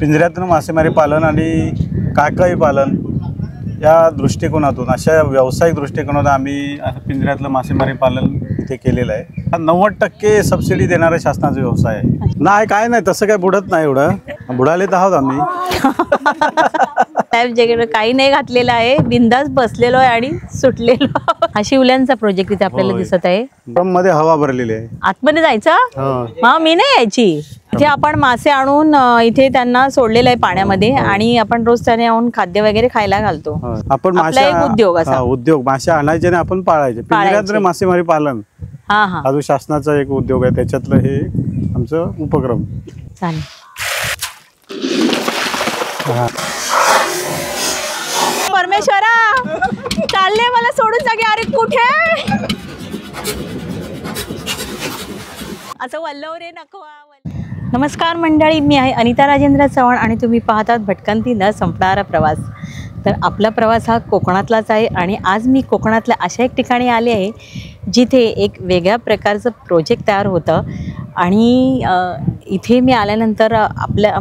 पिंजऱ्यातून मासेमारी पालन आणि काकळी पालन या दृष्टिकोनातून, अशा व्यावसायिक दृष्टिकोनातून आम्ही पिंजऱ्यातलं मासेमारी पालन इथे केलेलं आहे. 90% सबसिडी देणारा शासनाचा व्यवसाय आहे. नाही, काय नाही, तसं काय बुडत नाही, एवढं बुडाले तर आहोत आम्ही. लाईफ जॅकेट काही नाही घातलेलं आहे, बिंदास बसलेलो आहे आणि सुटलेलो. हा शिवल्यांचा प्रोजेक्ट इथे आपल्याला दिसत आहे. ड्रम मध्ये हवा भरलेली आहे. आतमध्ये जायचं मी नाही यायची. इथे आपण मासे आणून इथे त्यांना सोडलेलं आहे पाण्यामध्ये आणि आपण रोज त्याने आणून खाद्य वगैरे खायला घालतो. आपण उद्योग असा उद्योग मासे आणायचे आणि आपण पाळायचे. पिंजऱ्यातलं मासेमारी पालन हा जो शासनाचा एक उद्योग आहे, त्याच्यातलं हे आमचं उपक्रम. चालेल. परमेश्वरा चालले मला सोडून जागे. अरे कुठे असं वल्लव रे नको. नमस्कार मंडळी, मी आहे अनिता राजेंद्र चव्हाण आणि तुम्ही पाहतात भटकंती न संपणारा प्रवास. तर आपला प्रवास हा कोकणातलाच आहे आणि आज मी कोकणातल्या अशा एक ठिकाणी आले आहे जिथे एक वेगळ्या प्रकारचं प्रोजेक्ट तयार होतं. आणि इथे मी आल्यानंतर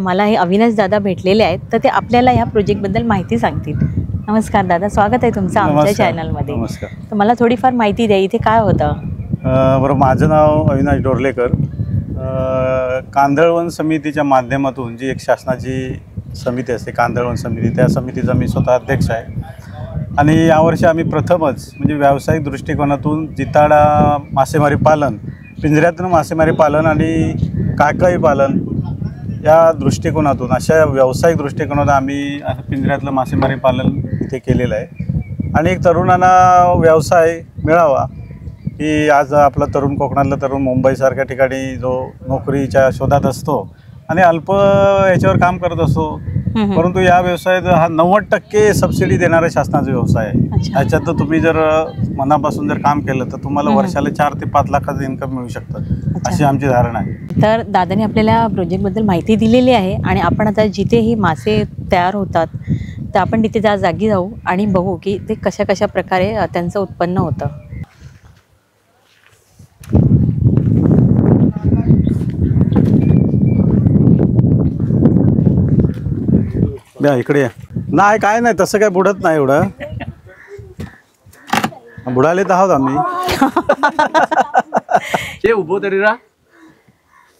मला हे अविनाश दादा भेटलेले आहेत, तर ते आपल्याला ह्या प्रोजेक्टबद्दल माहिती सांगतील. नमस्कार दादा, स्वागत आहे तुमचं आमच्या चॅनलमध्ये. तर मला थोडीफार माहिती द्या, इथे काय होतं? बरं, माझं नाव अविनाश डोरलेकर. कांदळवन समितीच्या माध्यमातून जी एक शासनाची समिती असते, कांदळवन समिती, त्या समितीचा मी स्वतः अध्यक्ष आहे. आणि यावर्षी आम्ही प्रथमच म्हणजे व्यावसायिक दृष्टिकोनातून जिताडा मासेमारी पालन, पिंजऱ्यातून मासेमारी पालन आणि काकळी पालन या दृष्टिकोनातून, अशा व्यावसायिक दृष्टिकोनातून आम्ही पिंजऱ्यातलं मासेमारी पालन इथे केलेलं आहे. आणि एक तरुणांना व्यवसाय मिळावा की आज आपला तरुण, कोकणातला तरुण मुंबईसारख्या ठिकाणी जो नोकरीच्या शोधात असतो आणि अल्प याच्यावर काम करत असतो, परंतु या व्यवसायात हा 90% सबसिडी देणारा शासनाचा व्यवसाय आहे. त्याच्यात तुम्ही जर मनापासून जर काम केलं तर तुम्हाला वर्षाला 4 ते 5 लाखाचं इन्कम मिळू शकतं, अशी आमची धारणा आहे. तर दादाने आपल्याला प्रोजेक्टबद्दल माहिती दिलेली आहे आणि आपण आता जिथे ही मासे तयार होतात तर आपण तिथे त्या जागी जाऊ आणि बघू की ते कशा कशा प्रकारे त्यांचं उत्पन्न होतं. इकडे नाही, काय नाही, तसं काय बुडत नाही, एवढं बुडाले तर आहोत आम्ही.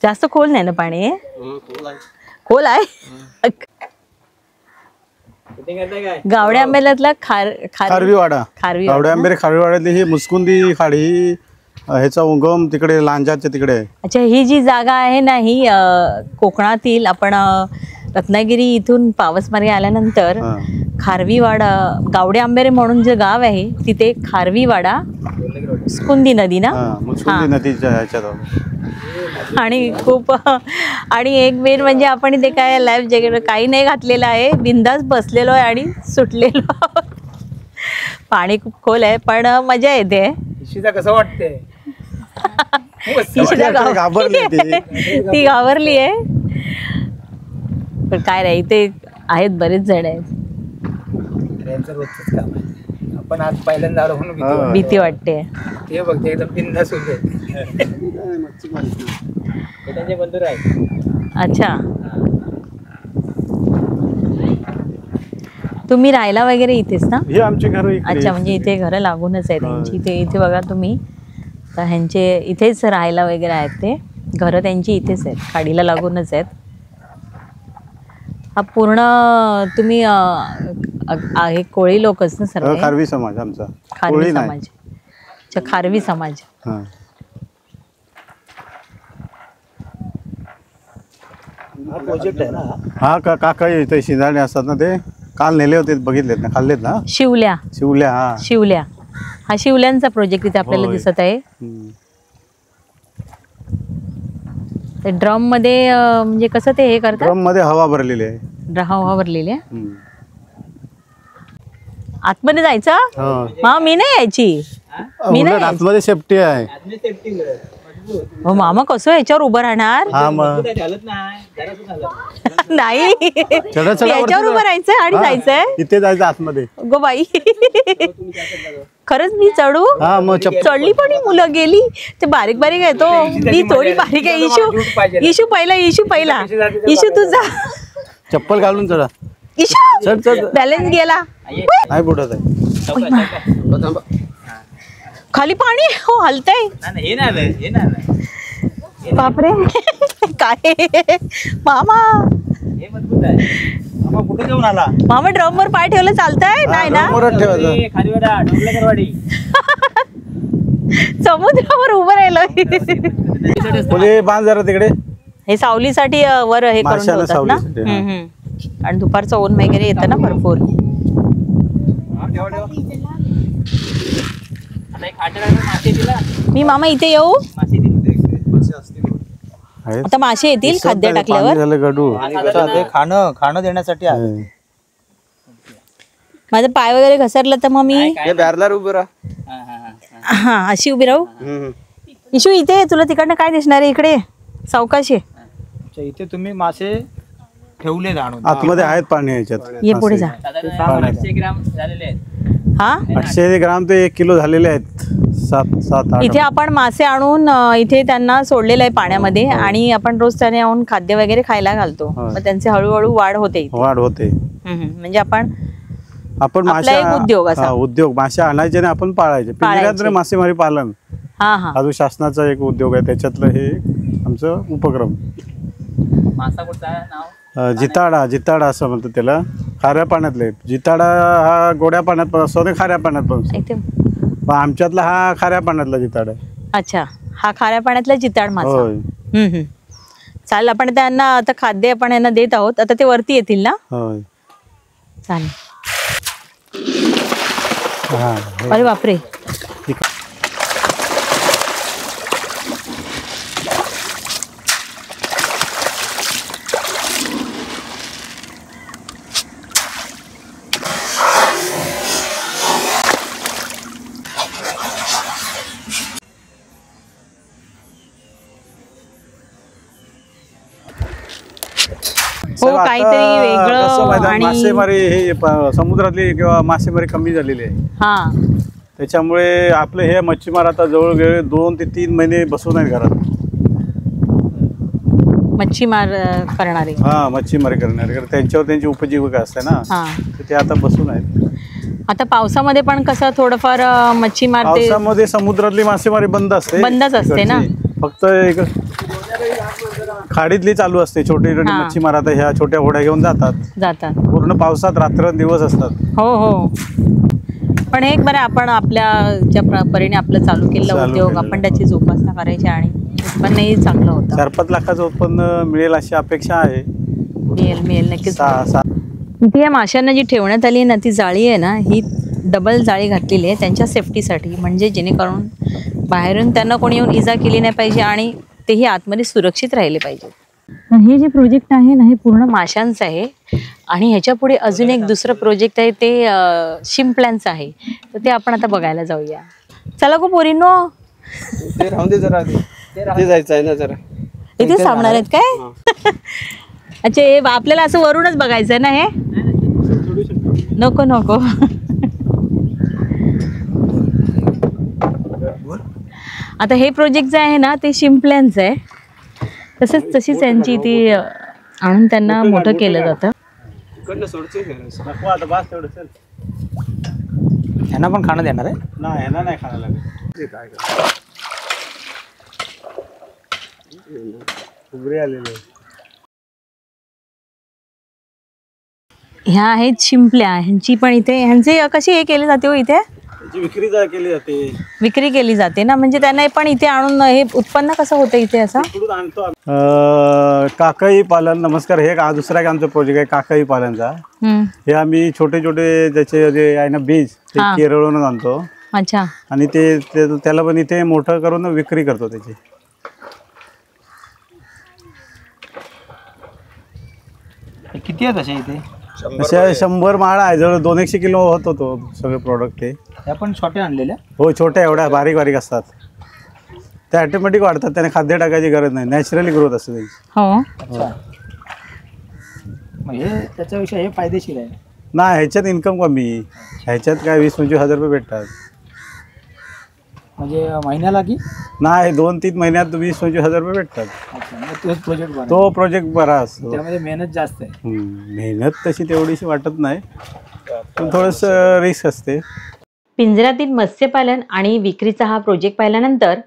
जास्त खोल नाही ना पाणी? खोल आहे. गावड्या आंबेल्यातला खारवीवाडा, गावड्या आंबेरे खारवीवाड्यातली ही मुस्कुंदी खाडी, ही ह्याचा उगम तिकडे लांजाच्या तिकडे. अच्छा, ही जी जागा आहे ना, ही कोकणातील आपण रत्नागिरी इथून पावसमार्गे आल्यानंतर खारवीवाडा, गावडे आंबेरे म्हणून जे गाव आहे तिथे खारवीवाडा, मुस्कुंदी नदी ना, मुस्कुंदी नदीच्या ह्याच्यात. आणि खूप आणि एक मेन म्हणजे आपण इथे काय लाईफ जॅकेट काही नाही घातलेलं आहे, बिंदास बसलेलो आहे आणि सुटलेलो. पाणी खूप खोल आहे पण मजा येते. कसं वाटतंय? ती घाबरली आहे, पण काय नाही, इथे आहेत बरेच जण आहेत. रोजच काम आहे. आपण आज पहिल्यांदा आलो म्हणून भीती वाटते. ते बघते एकदम बिंदास होते. त्यांचे बंधू आहे. अच्छा, तुम्ही राहायला वगैरे इथेच ना? हे आमचे घर. अच्छा, म्हणजे इथे घरं लागूनच आहे त्यांची. इथे बघा तुम्ही, तर ह्यांचे इथेच राहायला वगैरे आहेत, ते घरं त्यांची इथेच आहेत, खाडीला लागूनच आहेत. हा पूर्ण तुम्ही हे कोळी लोकच ना सर्व? खारवी समाज आमचा. खारवी समाज. अच्छा, खारवी समाज. प्रोजेक्ट आहे ना हा. काकळी इथे शिंदाणे असतात ना, ते काल नेले होते, बघितलेत ना, खाल्लेत ना. शिवल्या. हा शिवल्या. हा शिवल्यांचा प्रोजेक्ट इथे आपल्याला दिसत आहे. ते ड्रम मध्ये म्हणजे कसं ते हे करतात? ड्रम मध्ये हवा भरलेली आहे. हवा भरलेली आहे. आतमध्ये जायचं? मी नाही यायची. मी नाही. आतमध्ये सेफ्टी आहे. हो मामा, कसं याच्यावर उभं राहणार? नाही, याच्यावर उभं राहायचंय आणि जायचंय. इथे जायचं आतमध्ये. गो बाई, खरंच मी चढू? चढली पण ही मुलं गेली. ते बारीक बारीक आहे, तो मी थोडी बारीक आहे. इशू पहिला, इशू तुझा. चप्पल घालून चढा. चढ चढ. बॅलन्स गेला. नाही बुडत आहे. खाली पाणी हो हलतय. बापरे काय मामा. कुठे घेऊन आला? मामा ड्रम वर पाय ठेवलं चालतंय? नाही ना. समुद्रावर उभं राहिलं. पुढे बांध जरा तिकडे. हे सावलीसाठी वर हे करून माशाला ठेवतात ना. सावलीसाठी, आणि दुपारचं ऊन वगैरे येतं ना भरपूर. मी मामा इथे येऊ. आता मासे येतील खाद्य टाकल्यावर. झालं गडू. खाणं देण्यासाठी आहे. माझं पाय वगैरे घसरलं तर मग मी बॅरलर उभं राहा. हा अशी उभी राहू. इशू इथे ये, तुला तिकडनं काय दिसणार आहे? इकडे सावकाश आहे. इथे तुम्ही मासे ठेवले आणून. आतमध्ये आहेत पाणी याच्यात. ये पुढे जा. 800 ग्राम झालेले आहेत. हा 800 ग्राम ते 1 किलो झालेले आहेत. 7-8. इथे आपण मासे आणून इथे त्यांना सोडलेलं आहे पाण्यामध्ये आणि आपण रोज त्याने आणून खाद्य वगैरे खायला घालतो. मग त्यांचे हळूहळू वाढ होते इथे. वाढ होते. म्हणजे आपण मासे एक उद्योग असा. उद्योग मासे आणायचे आणि आपण पाळायचे. पिंजऱ्यात मासेमारी पालन हा हा अजून शासनाचा एक उद्योग आहे. त्याच्यातलं हे आमचं उपक्रम. मासा कुठचा नाव? जिताडा असं म्हणतात त्याला. खाऱ्या पाण्यातले जिताडा हा गोड्या पाण्यात पण असतो आणि खाऱ्या पाण्यात पण असतो. इथे पण आमच्यातला हा खाऱ्या पाण्यातला जिताडा. अच्छा, हा खाऱ्या पाण्यातला जिताड मासा. होय. चालेल, आपण त्यांना आता खाद्य आपण यांना देत आहोत. आता ते वरती येतील ना. होय. चालेल. हा. अरे बापरे. हो, साहेब, आता काहीतरी वेगळं कसं माहिती आहे, आणि मासेमारी हे समुद्रातली किंवा मासेमारी कमी झालेली आहे. हा त्याच्यामुळे आपले हे मच्छीमार आता जवळ 2 ते 3 महिने बसून आहेत घरात. मच्छीमार करणारे. हा मच्छीमारी करणारे, त्यांच्यावर त्यांची उपजीविका असते ना. हा तर ते आता बसून आहेत. आता पावसामध्ये पण कसं थोडंफार मच्छीमार ते पावसामध्ये समुद्रातली मासेमारी बंदच असते ना. फक्त एक खाडीतली चालू असते. छोटे छोटे हा. मच्छीमार आता ह्या छोट्या होड्या घेऊन जातात. पूर्ण पावसात रात्रंदिवस असतात. हो हो. पण एक बरं, आपण आपल्या ज्या परीने आपलं चालू केलेलं उद्योग आपण त्याची जोपासना करायची आणि उत्पन्नही चांगलं होतं. 4-5 लाखाचं उत्पन्न मिळेल अशी अपेक्षा आहे. मिळेल नक्कीच. इथे या माशांना जी ठेवण्यात आली आहे ना, ती जाळी आहे ना, ही डबल जाळी घातलेली आहे त्यांच्या सेफ्टीसाठी. म्हणजे जेणेकरून बाहेरून त्यांना कोणी येऊन इजा केली नाही पाहिजे आणि तेही आतमध्ये सुरक्षित राहिले पाहिजे. हे जे प्रोजेक्ट आहे ना, हे पूर्ण माशांचं आहे. आणि ह्याच्या पुढे अजून एक दुसरं प्रोजेक्ट आहे, ते शिंपल्यांचं आहे. तर ते आपण आता बघायला जाऊया. चला गो पोरींनो. ते राहून दे जरा. ते जायचं आहे ना जरा. इथे थांबणार आहेत काय? अच्छा, हे आपल्याला असं वरूनच बघायचं आहे ना हे? नको नको. आता हे प्रोजेक्ट जे आहे ना, ते शिंपल्यांचं आहे. तशीच त्यांची ती आणून त्यांना मोठं केलं जातं. त्यांना पण खाणं देणार आहे? नाही खायला आलेले. ह्या आहेत शिंपल्या. ह्यांची पण इथे ह्यांचे कशी हे केले जाते हो? इथे विक्री केली जाते. विक्री केली जाते ना. म्हणजे त्यांना पण इथे आणून हे उत्पन्न कसं होतं इथे असं? काकई पालन. नमस्कार. हे दुसरा एक आमचा प्रोजेक्ट आहे काकई पालनचा. हे आम्ही छोटे छोटे त्याचे जे आहे ना बीज ते केरळहून आणतो. अच्छा. आणि ते त्याला पण इथे मोठं करून विक्री करतो त्याची. किती आहे तसे इथे? अशा 100 माळा आहे. जवळ 200 किलो होतो तो सगळे प्रोडक्ट. ते आपण छोट्या आणलेल्या? हो, छोट्या एवढ्या बारीक असतात. ते ऑटोमॅटिक वाढतात. त्याने खाद्य टाकायची गरज नाही. नॅचरली ग्रोथ असते त्यांची. हो. मग हे त्याच्यापेक्षा हे फायदेशीर आहे. नाही, ह्याच्यात इन्कम कमी. ह्याच्यात काय 20-25 हजार रुपये भेटतात म्हणजे महिन्याला की नाही 2-3 महिन्यात 20-25 हजार रुपये भेटतात. अच्छा, मग तोच प्रोजेक्ट बनव. तो प्रोजेक्ट बरा असतो. त्यामध्ये मेहनत जास्त आहे. मेहनत तशी तेवढीशी वाटत नाही, पण थोडंसं रिस्क असते. पिंजऱ्यातील मत्स्यपालन आणि विक्रीचा हा प्रोजेक्ट पाहिल्यानंतर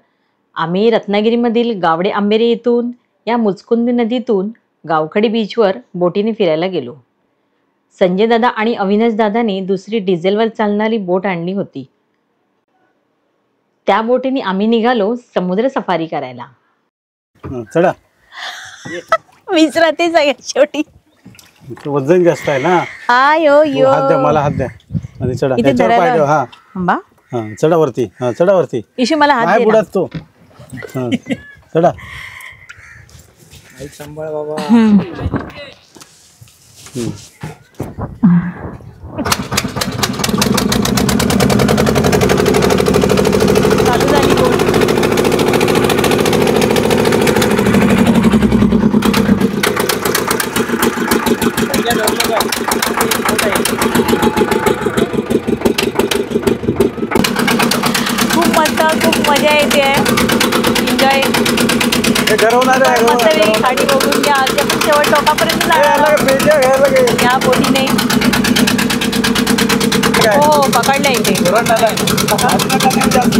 आम्ही रत्नागिरीमधील गावडे आंबेरे येथून या मुचकुंदी नदीतून गावखडी बीचवर बोटीने फिरायला गेलो. संजय दादा आणि अविनाश दादाने दुसरी डिझेलवर चालणारी बोट आणली होती. त्या बोटीने आम्ही निघालो समुद्र सफारी करायला. चढा. विसरते सगळ्यात शेवटी. वजन जास्त आहे ना. आयो यो. हात द्या, मला हात द्या आणि चढा. इथे त्याच्यावर पाय धरायला- ठेवा. हा थांबा. हा, चढा वरती. हा, चढा वरती. इशू मला हात नाही दे ना. बुडात तो. हा, चढा. ऐक सांभाळ बाबा. चालू झाली बोट. खूप मस्त, खूप मजा येते. एन्जॉय. हे गरवणार आहे, मस्त गरवणार, वेळी गरवणार. खाडी बघून घ्या. आज आपण शेवट टोकापर्यंत हे जाणार याला आहोत. काय पेट्या घ्यायला काय? या बोटीने. काय? हो पकडलं इथे. धरण आलाय. हात नका देऊ जास्त.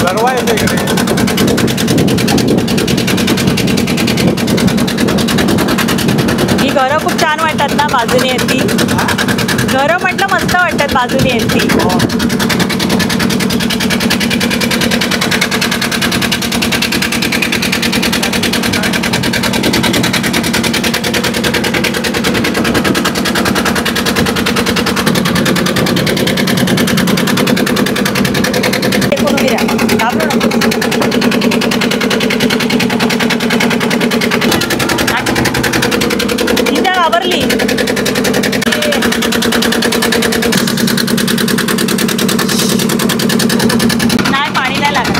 गरवा येते इकडे. ही घरं खूप छान वाटतात ना, बाजूने आहेत ती. घरं म्हटलं मस्त वाटतात, बाजूने आहेत ती. ते कोण उभी राहा. घाबरू नको. निजा घाबरली. नाही, पाणी नाही लागत.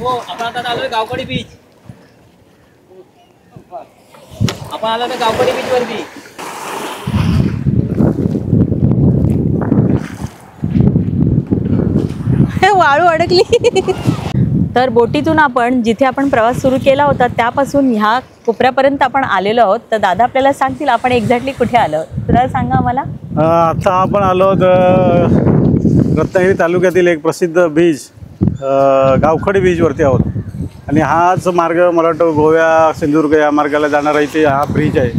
हो, आपण आता आलोय गावकडी बीच. आपण आलो तर गावकडी बीच वरती. वाळू अडकली. तर बोटीतून आपण जिथे आपण प्रवास सुरू केला होता त्यापासून ह्या कोपऱ्यापर्यंत आपण आलेलो आहोत. तर दादा आपल्याला सांगतील आपण एक्झॅक्टली कुठे आलो. तुला सांगा आम्हाला. आता आपण आलो रत्नागिरी तालुक्यातील एक प्रसिद्ध बीच गावखडी बीचवरती आहोत. आणि हाच मार्ग मला वाटतं गोव्या सिंधुदुर्ग या मार्गाला जाणारा इथे हा ब्रिज आहे.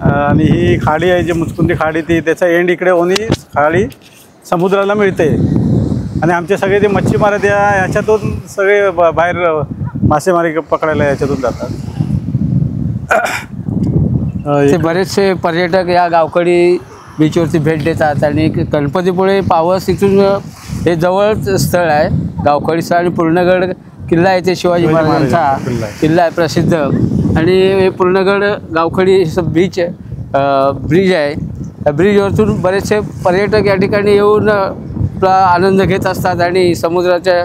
आणि ही खाडी आहे जी मुचकुंदी खाडी, ती त्याचा एंड इकडे होणी खाडी समुद्राला मिळते. आणि आमचे सगळे जे मच्छीमार आहेत याच्यातून सगळे बाहेर मासेमारी पकडायला याच्यातून जातात. ते बरेचसे पर्यटक या गावकडी बीचवरती भेट देतात. आणि गणपतीपुळे पावस इथून हे जवळच स्थळ आहे गावखडीचं. आणि पूर्णगड किल्ला आहे ते शिवाजी महाराजांचा किल्ला आहे प्रसिद्ध. आणि हे पूर्णगड गावखडी बीच ब्रिज आहे. त्या ब्रिजवरतून बरेचसे पर्यटक या ठिकाणी येऊन आपला आनंद घेत असतात. आणि समुद्राच्या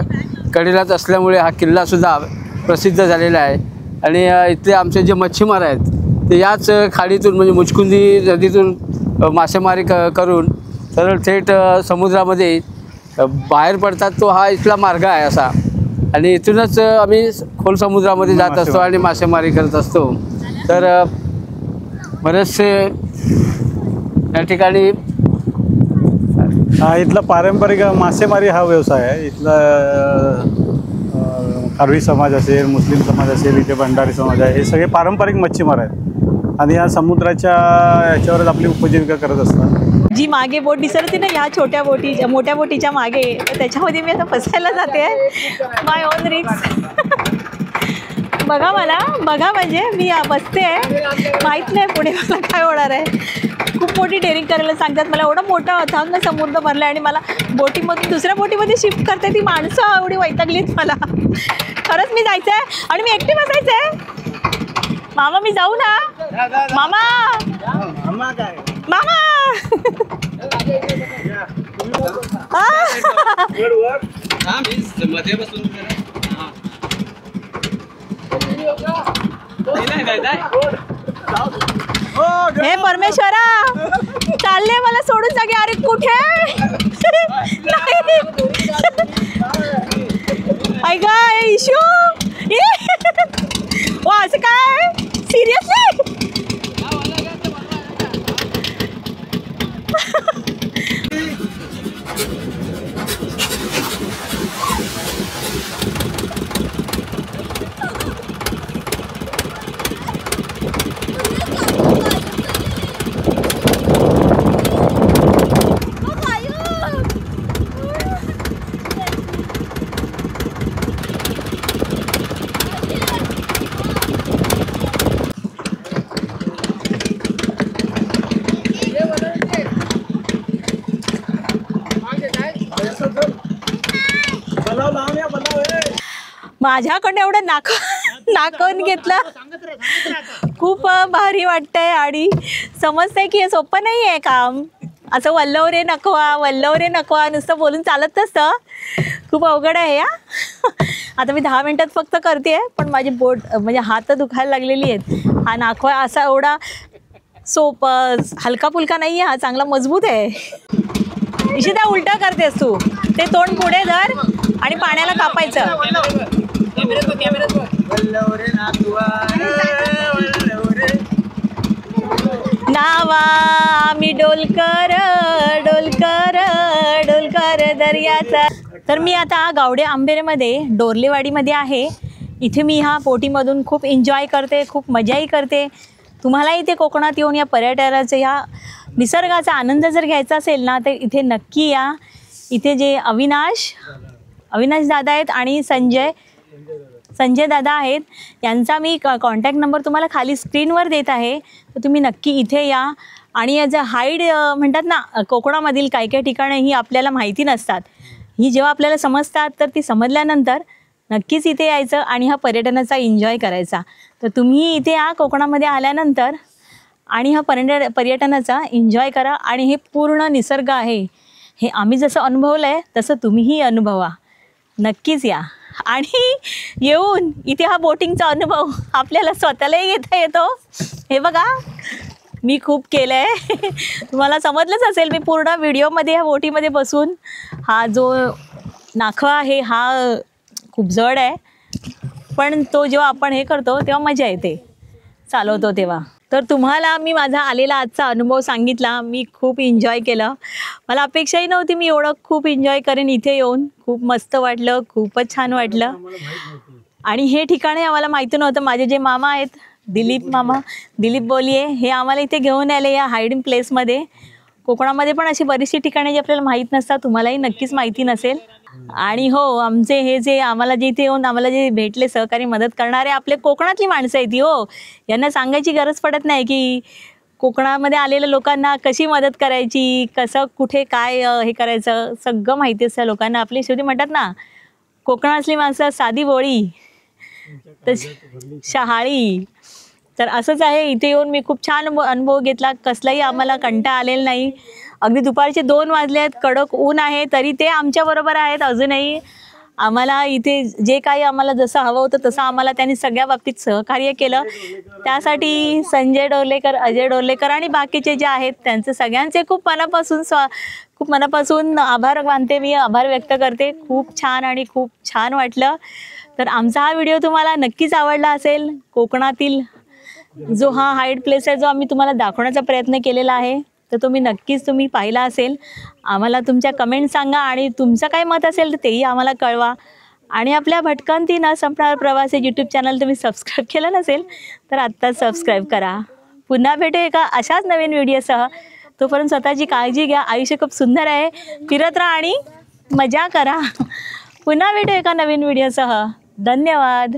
कडेलाच असल्यामुळे हा किल्लासुद्धा प्रसिद्ध झालेला आहे. आणि इथले आमचे जे मच्छीमार आहेत ते याच खाडीतून म्हणजे मुचकुंदी नदीतून मासेमारी करून सरळ थेट समुद्रामध्ये बाहेर पडतात. तो हा इथला मार्ग आहे असा. आणि इथूनच आम्ही खोल समुद्रामध्ये जात असतो आणि मासेमारी करत असतो. तर बरेचसे या ठिकाणी इथला पारंपरिक मासेमारी हा व्यवसाय आहे. इथला खारवी समाज असेल, मुस्लिम समाज असेल, इथे भंडारी समाज आहे, हे सगळे पारंपरिक मच्छीमार आहेत. आणि या समुद्राच्या याच्यावरच आपली उपजीविका करत असतात. जी मागे बोट दिसत ना, ह्या छोट्या बोटी मोठ्या बोटीच्या मागे, तर त्याच्यामध्ये मी आता बसायला जाते. माय ओन रिक्स. बघा मला, बघा म्हणजे मी बसते आहे, माहीत नाही पुढे मला काय होणार आहे. खूप मोठी डेअरिंग करायला सांगतात. मला एवढा मोठा अथांग समुद्र भरला आणि मला बोटीमधून दुसऱ्या बोटीमध्ये शिफ्ट करते ती माणसं एवढी वैतागलीत मला. खरंच मी जायचं आहे आणि मी एकटी बसायचं आहे. मामा मी जाऊ ना मामा मामा हे परमेश्वरा चालले मला सोडून जागे. अरे कुठे ऐका इशू वा असं काय सिरियसली. माझ्याकडे एवढं नाकावून घेतलं. खूप भारी वाटतंय आणि समजतंय की हे सोपं नाही आहे काम. असं वल्लवरे नकवा नुसतं बोलून चालत नसतं. खूप अवघड आहे या. आता मी 10 मिनटात फक्त करते आहे पण माझी बोट म्हणजे हात दुखायला लागलेली आहेत. हा नाखवा असा एवढा हलका फुलका नाही आहे. हा चांगला मजबूत आहे. इशिता उलटा करतेस तू. ते तोंड पुढे धर आणि पाण्याला कापायचं. नावा आम्ही डोलकर दर्याचा. तर मी आता गावडे आंबेरेमध्ये डोरलेवाडीमध्ये आहे. इथे मी ह्या बोटीमधून खूप एन्जॉय करते, खूप मजाही करते. तुम्हाला इथे कोकणात येऊन या पर्यटनाचा ह्या निसर्गाचा आनंद जर घ्यायचा असेल ना तर इथे नक्की या. इथे जे अविनाश दादा आहेत आणि संजय दादा आहेत यांचा मी कॉन्टॅक्ट नंबर तुम्हाला खाली स्क्रीनवर देत आहे. तर तुम्ही नक्की इथे या. आणि याचं हाईड म्हणतात ना कोकणामधील काही ठिकाणं ही आपल्याला माहिती नसतात. ही जेव्हा आपल्याला समजतात तर ती समजल्यानंतर नक्कीच इथे यायचं आणि हा पर्यटनाचा एन्जॉय करायचा. तर तुम्ही इथे या कोकणामध्ये आल्यानंतर आणि हा पर्यटनाचा एन्जॉय करा. आणि हे पूर्ण निसर्ग आहे हे आम्ही जसं अनुभवलं आहे तसं तुम्हीही अनुभवा. नक्कीच या आणि येऊन इथे हा बोटिंगचा अनुभव आपल्याला स्वतःलाही घेता येतो. हे बघा मी खूप केलं आहे. तुम्हाला समजलंच असेल मी पूर्ण व्हिडिओमध्ये ह्या बोटीमध्ये बसून. हा जो नाखवा आहे हा खूप जड आहे पण तो जेव्हा आपण हे करतो तेव्हा मजा येते चालवतो तेव्हा. तर तुम्हाला मी माझा आलेला आजचा अनुभव सांगितला. मी खूप एन्जॉय केलं. मला अपेक्षाही नव्हती मी एवढं खूप एन्जॉय करेन. इथे येऊन खूप मस्त वाटलं, खूपच छान वाटलं. आणि हे ठिकाणी आम्हाला माहिती नव्हतं. माझे जे मामा आहेत दिलीप बोलिये हे आम्हाला इथे घेऊन आले या हायडिंग प्लेसमध्ये. कोकणामध्ये पण अशी बरीचशी ठिकाणे जी आपल्याला माहीत नसतात. तुम्हालाही नक्कीच माहिती नसेल. आणि हो आमचे हे जे आम्हाला जे इथे येऊन आम्हाला जे भेटले सहकारी मदत करणारे आपले कोकणातली माणसं आहेत ती. हो यांना सांगायची गरज पडत नाही की कोकणामध्ये आलेल्या लोकांना कशी मदत करायची, कसं कुठे काय हे करायचं सगळं माहिती असतं लोकांना. आपली शेवटी म्हणतात ना कोकणातली माणसं साधी बोळी तर शहाळी. तर असंच आहे. इथे येऊन मी खूप छान अनुभव घेतला. कसलाही आम्हाला कंटाळा आलेला नाही. अगदी दुपारचे 2 वाजले आहेत, कडक ऊन आहे तरी ते आमच्याबरोबर आहेत अजूनही. आम्हाला इथे जे काही आम्हाला जसं हवं होतं तसं आम्हाला त्यांनी सगळ्या बाबतीत सहकार्य केलं. त्यासाठी संजय डोरलेकर, अजय डोरलेकर आणि बाकीचे जे आहेत त्यांचे सगळ्यांचे खूप मनापासून आभार मानते मी, आभार व्यक्त करते. खूप छान आणि खूप छान वाटलं. तर आमचा हा व्हिडिओ तुम्हाला नक्कीच आवडला असेल. कोकणातील जो हा हाईड प्लेस आहे जो आम्ही तुम्हाला दाखवण्याचा प्रयत्न केलेला आहे तर तुम्ही पाहिला असेल. आम्हाला तुमच्या कमेंट सांगा आणि तुमचं काय मत असेल तर तेही आम्हाला कळवा. आणि आपल्या भटकंती न संपणार प्रवास हे यूट्यूब चॅनल तुम्ही सबस्क्राईब केलं नसेल तर आत्ताच सबस्क्राईब करा. पुन्हा भेटू एका अशाच नवीन व्हिडिओसह. तोपर्यंत स्वतःची काळजी घ्या. आयुष्य खूप सुंदर आहे. फिरत राहा आणि मजा करा. पुन्हा भेटू एका नवीन व्हिडिओसह. धन्यवाद.